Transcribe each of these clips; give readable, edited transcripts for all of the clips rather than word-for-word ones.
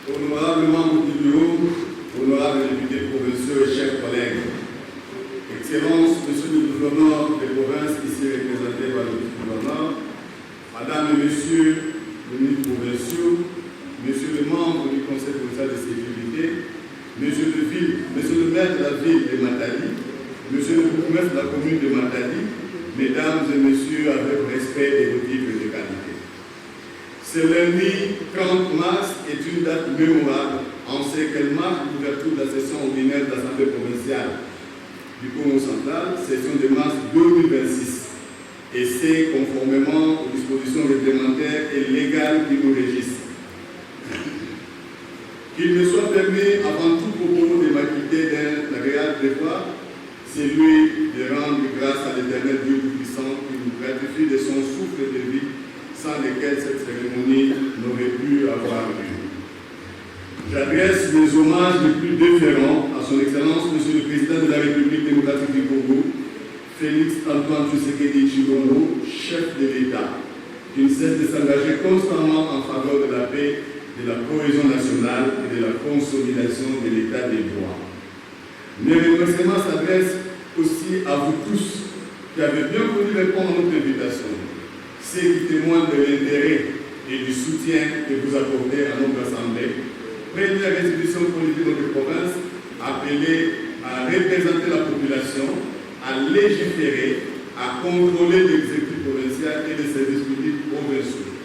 Honorables membres du bureau, honorables députés provinciaux et chers collègues, Excellences, Monsieur le gouverneur des provinces ici représentés par le gouverneur, Madame et Messieurs les ministres provinciaux, Monsieur le membre du Conseil provincial de sécurité, Monsieur le maire de la ville de Matadi, Monsieur le bourgmestre de la commune de Matadi, Mesdames et Messieurs, avec respect et vos titres de qualité. Ce lundi 30 mars est une date mémorable en ce qu'elle marque l'ouverture de la session ordinaire de l'Assemblée provinciale du Congo central, session de mars 2026. Et c'est conformément aux dispositions réglementaires et légales qui nous régissent. Qu'il me soit permis, avant tout propos de m'acquitter d'un agréable devoir, c'est lui de rendre grâce à l'Éternel Dieu Tout-Puissant qui nous gratifie de son souffle de vie sans lequel cette cérémonie n'aurait pu avoir lieu. J'adresse mes hommages les plus déférents à son Excellence, Monsieur le Président de la République démocratique du Congo, Félix Antoine Tshisekedi Tshilombo, chef de l'État, qui ne cesse de s'engager constamment en faveur de la paix, de la cohésion nationale et de la consolidation de l'État des droits. Mes remerciements s'adressent aussi à vous tous qui avez bien voulu répondre à notre invitation, ceux qui témoignent de l'intérêt et du soutien que vous accordez à notre Assemblée, première institution politique de notre province, appelée à représenter la population, à légiférer, à contrôler l'exécutif provincial et les services publics provinciaux.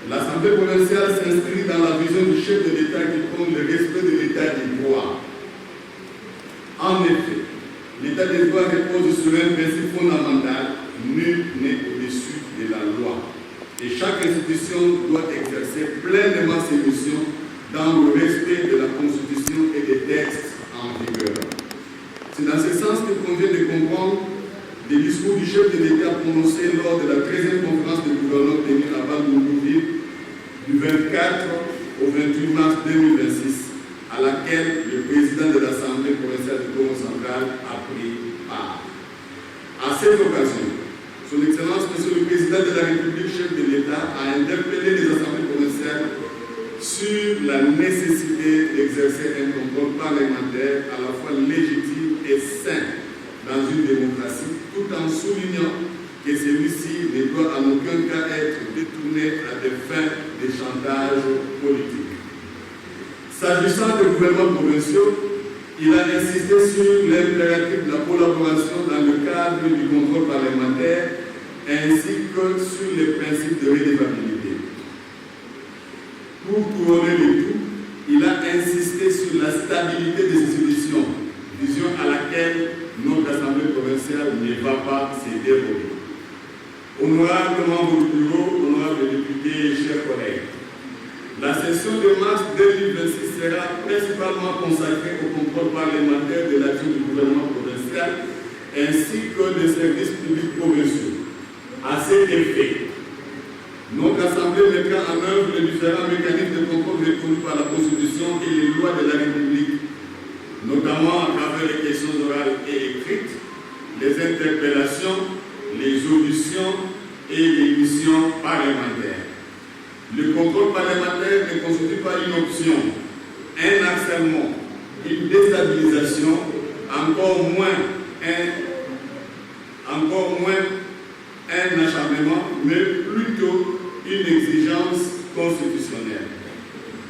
L'Assemblée provinciale s'inscrit dans la vision du chef de l'État qui prône le respect de l'État des droits. En effet, l'État des droits repose sur un principe fondamental, nul n'est au-dessus de la loi. Et chaque institution doit exercer pleinement ses missions dans le respect de la Constitution et des textes en vigueur. C'est dans ce sens que convient de comprendre les discours du chef de l'État prononcés lors de la 13e conférence de gouverneurs tenue à Bandungouville du 24 au 28 mars 2026, à laquelle le président de l'Assemblée provinciale du Congo central a pris part. À cette occasion, Son Excellence, Monsieur le Président de la République, chef de l'État, a interpellé les assemblées provinciales sur la nécessité d'exercer un contrôle parlementaire à la fois légitime et sain dans une démocratie, tout en soulignant que celui-ci ne doit en aucun cas être détourné à des fins de chantage politique. S'agissant des gouvernements provinciaux, il a insisté sur l'impératif de la collaboration dans le cadre du contrôle parlementaire ainsi que sur les principes de redevabilité. Pour couronner le tout, il a insisté sur la stabilité des institutions, vision à laquelle notre Assemblée provinciale ne va pas se déroger. Honorables membres du bureau, honorables députés et chers collègues, la session de mars 2026 sera principalement consacrée au contrôle parlementaire de l'action du gouvernement provincial ainsi que des services publics provinciaux. À cet effet, notre Assemblée mettra en œuvre les différents mécanismes de contrôle reconnus par la Constitution et les lois de la République, notamment à travers les questions orales et écrites, les interpellations, les auditions et les missions parlementaires. Le contrôle parlementaire ne constitue pas une option, un harcèlement, une déstabilisation, encore moins un acharnement, mais plutôt une exigence constitutionnelle.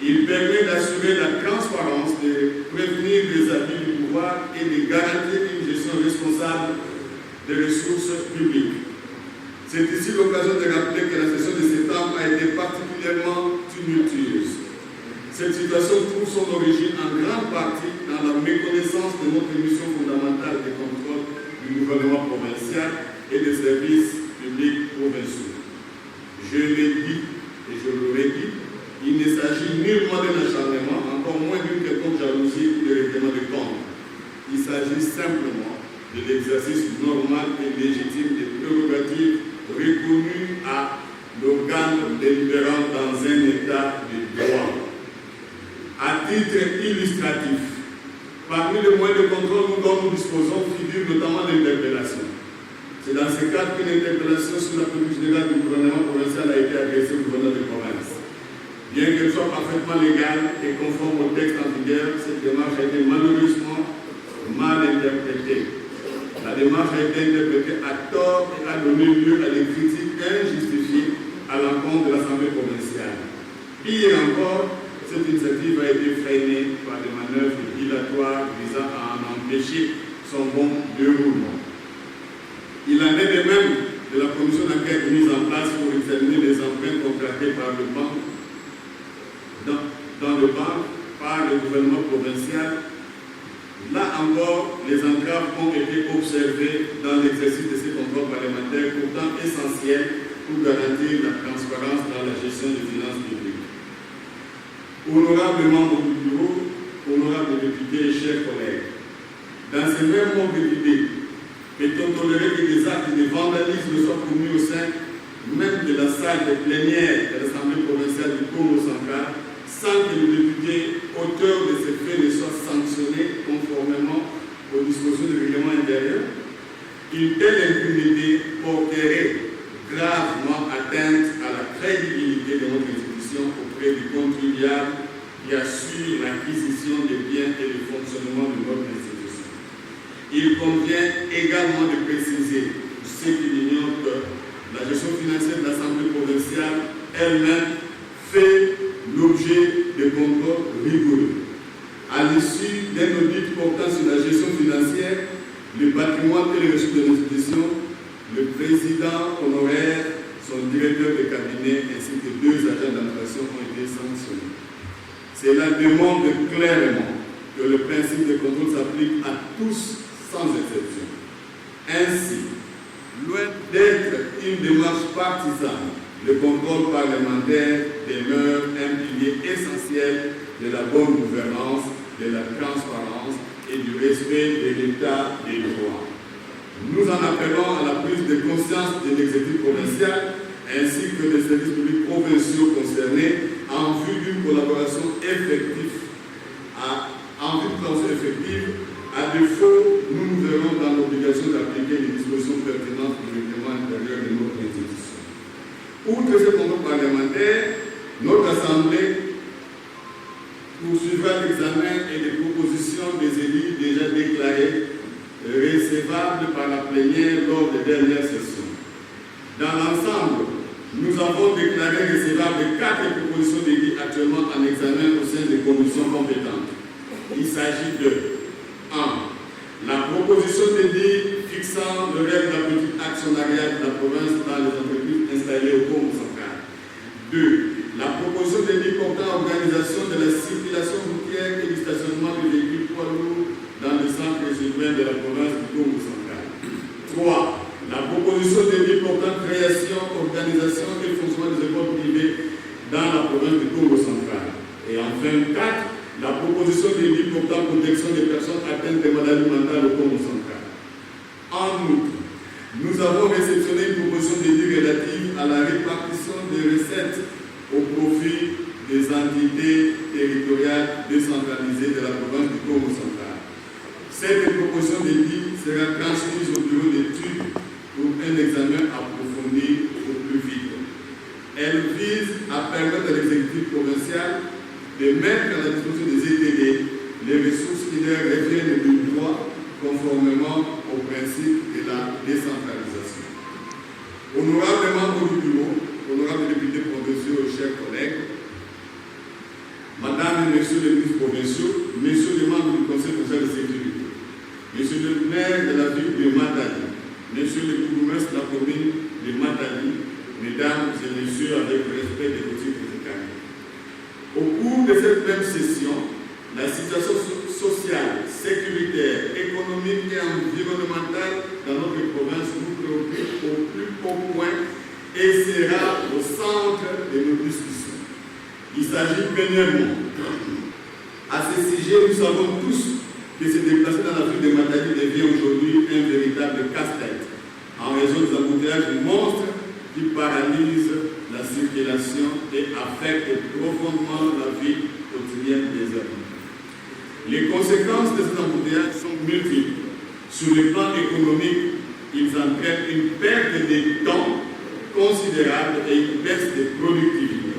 Il permet d'assurer la transparence, de prévenir les abus du pouvoir et de garantir une gestion responsable des ressources publiques. C'est ici l'occasion de rappeler que la session de septembre a été particulièrement tumultueuse. Cette situation trouve son origine en grande partie dans la méconnaissance de notre mission fondamentale de contrôle du gouvernement provincial et des services publics provinciaux. Je l'ai dit et je le redis, il ne s'agit nullement d'un acharnement, encore moins d'une quelconque jalousie ou de règlement de compte. Il s'agit simplement de l'exercice normal et légitime des prérogatives reconnues à l'organe délibérant dans un état de droit. À titre illustratif, parmi les moyens de contrôle dont nous disposons figure notamment l'interpellation. C'est dans ce cadre qu'une interpellation sur la politique générale du gouvernement provincial a été adressée au gouverneur de province. Bien qu'elle soit soit parfaitement légale et conforme au texte en vigueur, cette démarche a été malheureusement mal interprétée. La démarche a été interprétée à tort et a donné lieu à des critiques injustifiées à l'encontre de l'Assemblée provinciale. Pire encore, cette initiative a été freinée par des manœuvres dilatoires visant à en empêcher son bon déroulement. Il en est de même de la commission d'enquête mise en place pour examiner les emprunts contractés par le banc dans le banc par le gouvernement provincial. Là encore, les entraves ont été observées dans l'exercice de ces contrôles parlementaires, pourtant essentiels pour garantir la transparence dans la gestion des finances publiques. Honorables membres du bureau, honorables députés et chers collègues, dans ce même ordre d'idées, peut-on tolérer que des actes de vandalisme soient commis au sein même de la salle de plénière de l'Assemblée provinciale du Congo central, sans que le député auteur de ces faits ne soit sanctionné conformément aux dispositions du règlement intérieur? Une telle impunité porterait gravement atteinte à la crédibilité de notre institution auprès du contribuable qui assure l'acquisition des biens et le fonctionnement de notre institution. Il convient également de préciser, pour ceux qui l'ignorent, que la gestion financière de l'Assemblée provinciale elle-même fait l'objet de contrôles rigoureux. À l'issue d'un audit portant sur la gestion financière, le patrimoine et les ressources de l'institution, le président honoraire, son directeur de cabinet ainsi que 2 agents d'administration ont été sanctionnés. Cela démontre clairement que le principe de contrôle s'applique à tous sans exception. Ainsi, loin d'être une démarche partisane, le contrôle parlementaire demeure un pilier essentiel de la bonne gouvernance, de la transparence et du respect de l'état des droits. Nous en appelons à la prise de conscience de l'exécutif provincial ainsi que des services publics provinciaux concernés en vue d'une collaboration effective. À défaut, nous verrons dans l'obligation d'appliquer les dispositions pertinentes du règlement intérieur de notre institution. Outre ce contrôle parlementaire, notre Assemblée poursuivra l'examen et les propositions des élus déjà déclarés recevables par la plénière lors des dernières sessions. Dans l'ensemble, nous avons déclaré recevables 4 propositions d'élus actuellement en examen au sein des commissions compétentes. Il s'agit de 1. La proposition d'élus fixant le règle de la politique actionnariale de la province dans les entreprises installées au Congo central. 2. La proposition d'élus portant organisation de la circulation routière et du stationnement des véhicules poids lourds dans le centre urbain de la province du Congo central. 3. La proposition d'élus portant création, organisation et fonctionnement des écoles privées dans la province du Congo central. Et enfin 4. La proposition de loi portant protection des personnes atteintes de maladies mentales au Congo central. En outre, nous avons réceptionné une proposition de loi relative à la répartition des recettes au profit des entités territoriales décentralisées de la province du Congo central. Cette proposition de loi sera transmise au bureau d'études pour un examen approfondi au plus vite. Elle vise à permettre à l'exécutif provincial de mettre à la disposition des ETD les ressources qui leur reviennent du droit conformément au principe de la décentralisation. Honorables membres du bureau, honorables députés provinciaux et chers collègues, Madame et Messieurs les ministres provinciaux, Messieurs les membres du Conseil provincial de sécurité, Monsieur le maire de la ville de Matadi, Messieurs les bourgmestres de la commune de Matadi, Mesdames et Messieurs, avec le respect des petits présidents. Au cours de cette même session, la situation sociale, sécuritaire, économique et environnementale dans notre province nous préoccupe au plus haut point et sera au centre de nos discussions. Il s'agit premièrement, à ce sujet, nous savons tous que se déplacer dans la ville de Matadi devient aujourd'hui un véritable casse-tête en raison des embouteillages monstres qui paralysent la circulation et affectent profondément la vie quotidienne des habitants. Les conséquences de ces embouteillages sont multiples. Sur le plan économique, ils entraînent une perte de temps considérable et une baisse de productivité.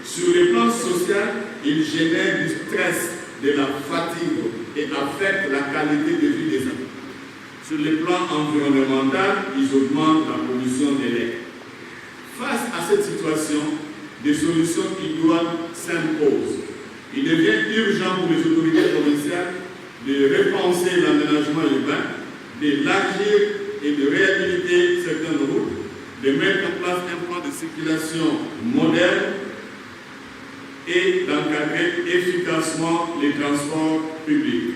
Sur le plan social, social, il génère du stress, de la fatigue et affecte la qualité de vie des gens. Sur le plan environnemental, ils augmentent la pollution de l'air. Face à cette situation, des solutions idoines s'imposent. Il devient urgent pour les autorités provinciales de repenser l'aménagement urbain, d'élargir et de réhabiliter certaines routes, de mettre en place un plan de circulation moderne et d'encadrer efficacement les transports publics.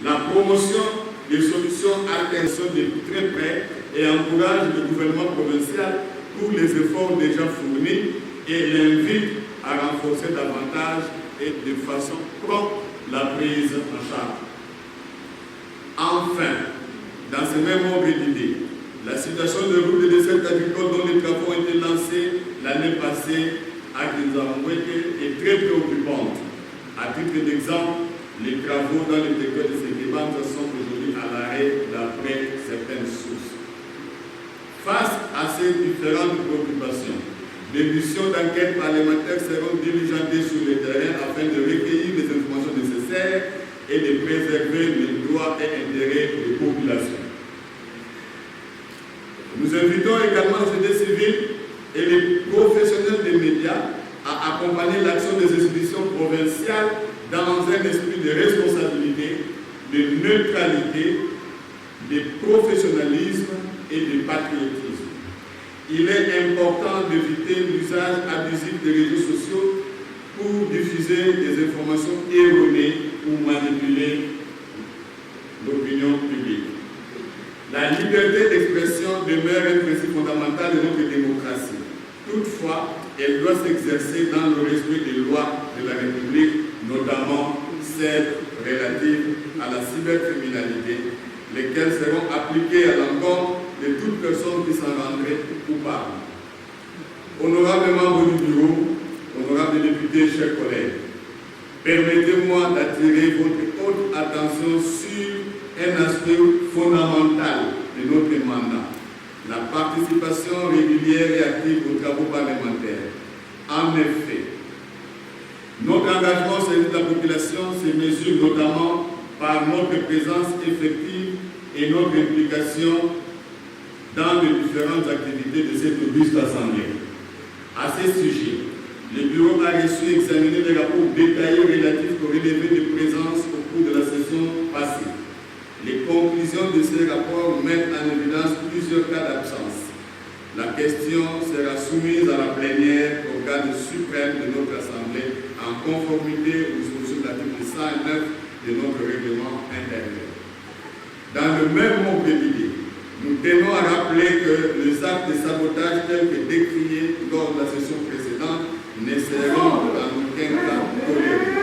La promotion des solutions alternatives de très près et encourage le gouvernement provincial pour les efforts déjà fournis et l'invite à renforcer davantage et de façon propre la prise en charge. Enfin, dans ce même ordre d'idée, la situation de route de dessert agricole dont les travaux ont été lancés l'année passée à Kinzamouete est très préoccupante. À titre d'exemple, les travaux dans le territoire de Sekebamba sont aujourd'hui à l'arrêt d'après certaines sources. Face à ces différentes préoccupations, des missions d'enquête parlementaires seront diligentées sur le terrain afin de recueillir les informations nécessaires et de préserver les droits et intérêts des populations. Nous invitons également la société civile et les professionnels des médias à accompagner l'action des institutions provinciales dans un esprit de responsabilité, de neutralité, de professionnalisme et de patriotisme. Il est important d'éviter l'usage abusif des réseaux sociaux pour diffuser des informations erronées ou manipuler l'opinion publique. La liberté d'expression demeure un principe fondamental de notre démocratie. Toutefois, elle doit s'exercer dans le respect des lois de la République, notamment celles relatives à la cybercriminalité, lesquelles seront appliquées à l'encontre de toute personne qui s'en rendrait coupable. Honorables membres du bureau, honorables députés, chers collègues, permettez-moi d'attirer votre haute attention sur un aspect fondamental de notre mandat, la participation régulière et active aux travaux parlementaires. En effet, notre engagement au service de la population se mesure notamment par notre présence effective et notre implication dans les différentes activités de cette auguste assemblée. À ce sujet, le bureau a reçu et examiné les rapports détaillés relatifs aux relevés de présence au cours de la session passée. Les conclusions de ces rapports mettent en évidence plusieurs cas d'absence. La question sera soumise à la plénière organe suprême de notre Assemblée en conformité aux dispositions de l'article 109 de notre règlement intérieur. Dans le même ordre d'idée, nous tenons à rappeler que les actes de sabotage tels que décriés lors de la session précédente ne seront en aucun cas tolérés.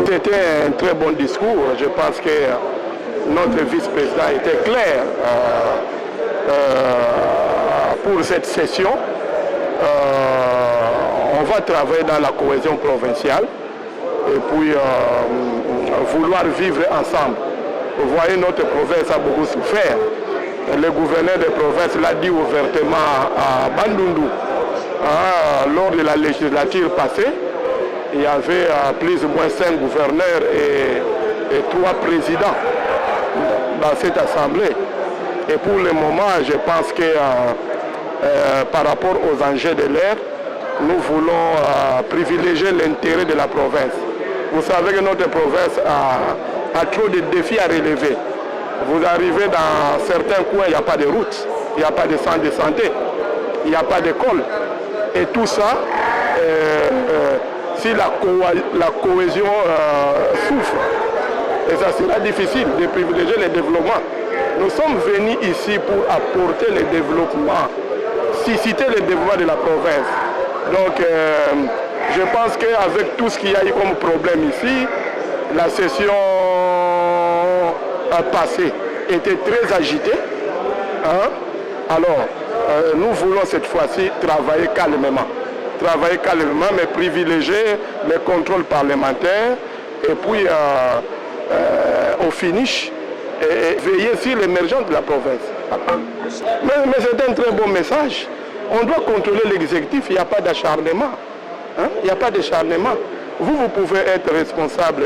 C'était un très bon discours. Je pense que notre vice-président était clair pour cette session. On va travailler dans la cohésion provinciale et puis vouloir vivre ensemble. Vous voyez, notre province a beaucoup souffert. Le gouverneur de province l'a dit ouvertement à Bandundu. Lors de la législature passée, il y avait plus ou moins 5 gouverneurs et 3 présidents dans cette assemblée. Et pour le moment, je pense que par rapport aux enjeux de l'ère, nous voulons privilégier l'intérêt de la province. Vous savez que notre province a trop de défis à relever. Vous arrivez dans certains coins, il n'y a pas de route, il n'y a pas de centre de santé, il n'y a pas d'école. Et tout ça, si la cohésion souffre, et ça sera difficile de privilégier le développement. Nous sommes venus ici pour apporter le développement, susciter le développement de la province. Donc, je pense qu'avec tout ce qu'il y a eu comme problème ici, la session passée était très agitée. Hein? Alors, nous voulons cette fois-ci travailler calmement. Travailler calmement, mais privilégier les contrôles parlementaires et puis au finish, et veiller sur l'émergence de la province. Mais c'est un très bon message. On doit contrôler l'exécutif, il n'y a pas d'acharnement. Hein? Il n'y a pas d'acharnement. Vous pouvez être responsable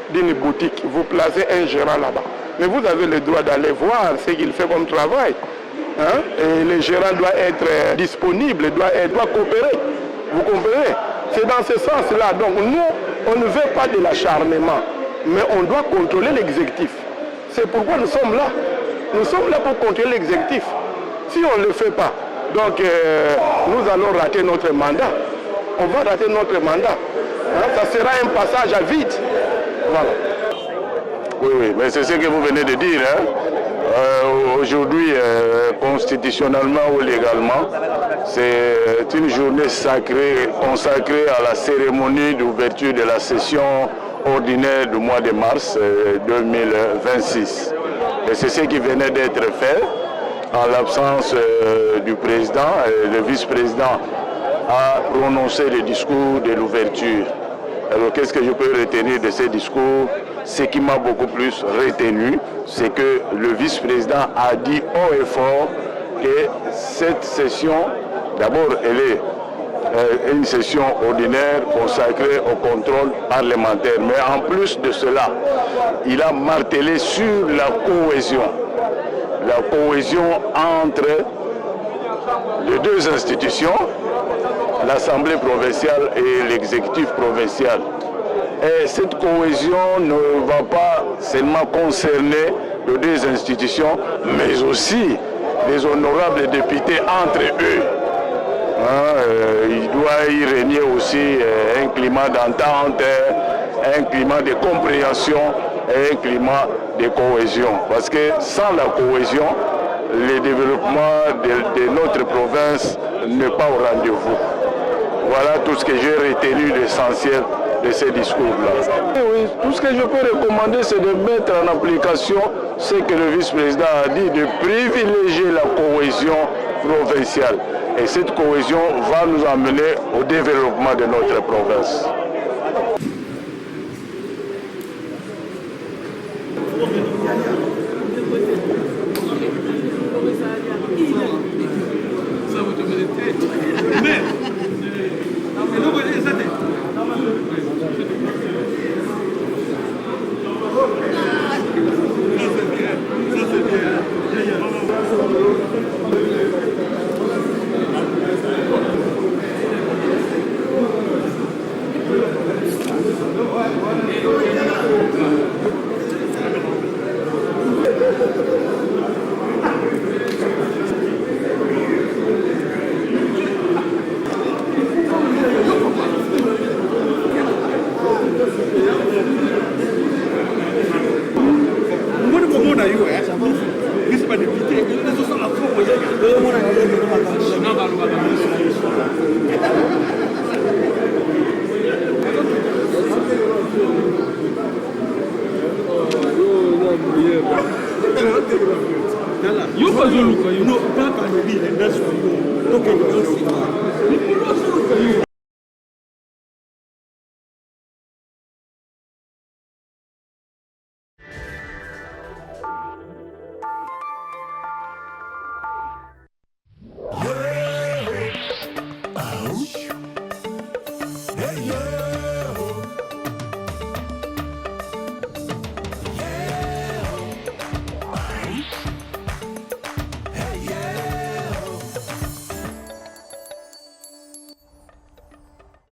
d'une boutique, vous placez un gérant là-bas. Mais vous avez le droit d'aller voir ce qu'il fait comme travail. Hein? Et le gérant doit être disponible, doit coopérer. Vous comprenez? C'est dans ce sens-là. Donc nous, on ne veut pas de l'acharnement, mais on doit contrôler l'exécutif. C'est pourquoi nous sommes là. Nous sommes là pour contrôler l'exécutif. Si on ne le fait pas, donc nous allons rater notre mandat. On va rater notre mandat. Hein? Ça sera un passage à vide. Voilà. Oui, mais c'est ce que vous venez de dire. Hein? Aujourd'hui, constitutionnellement ou légalement, c'est une journée sacrée consacrée à la cérémonie d'ouverture de la session ordinaire du mois de mars 2026. Et c'est ce qui venait d'être fait en l'absence du président. Le vice-président a prononcé le discours de l'ouverture. Alors qu'est-ce que je peux retenir de ces discours? Ce qui m'a beaucoup plus retenu, c'est que le vice-président a dit haut et fort que cette session, d'abord, elle est une session ordinaire consacrée au contrôle parlementaire. Mais en plus de cela, il a martelé sur la cohésion entre les deux institutions, l'Assemblée provinciale et l'exécutif provincial. Et cette cohésion ne va pas seulement concerner les deux institutions, mais aussi les honorables députés entre eux. Il doit y régner aussi un climat d'entente, un climat de compréhension et un climat de cohésion. Parce que sans la cohésion, le développement de notre province n'est pas au rendez-vous. Voilà tout ce que j'ai retenu d'essentiel de ces discours-là. Oui, tout ce que je peux recommander, c'est de mettre en application ce que le vice-président a dit, de privilégier la cohésion provinciale. Et cette cohésion va nous amener au développement de notre province. You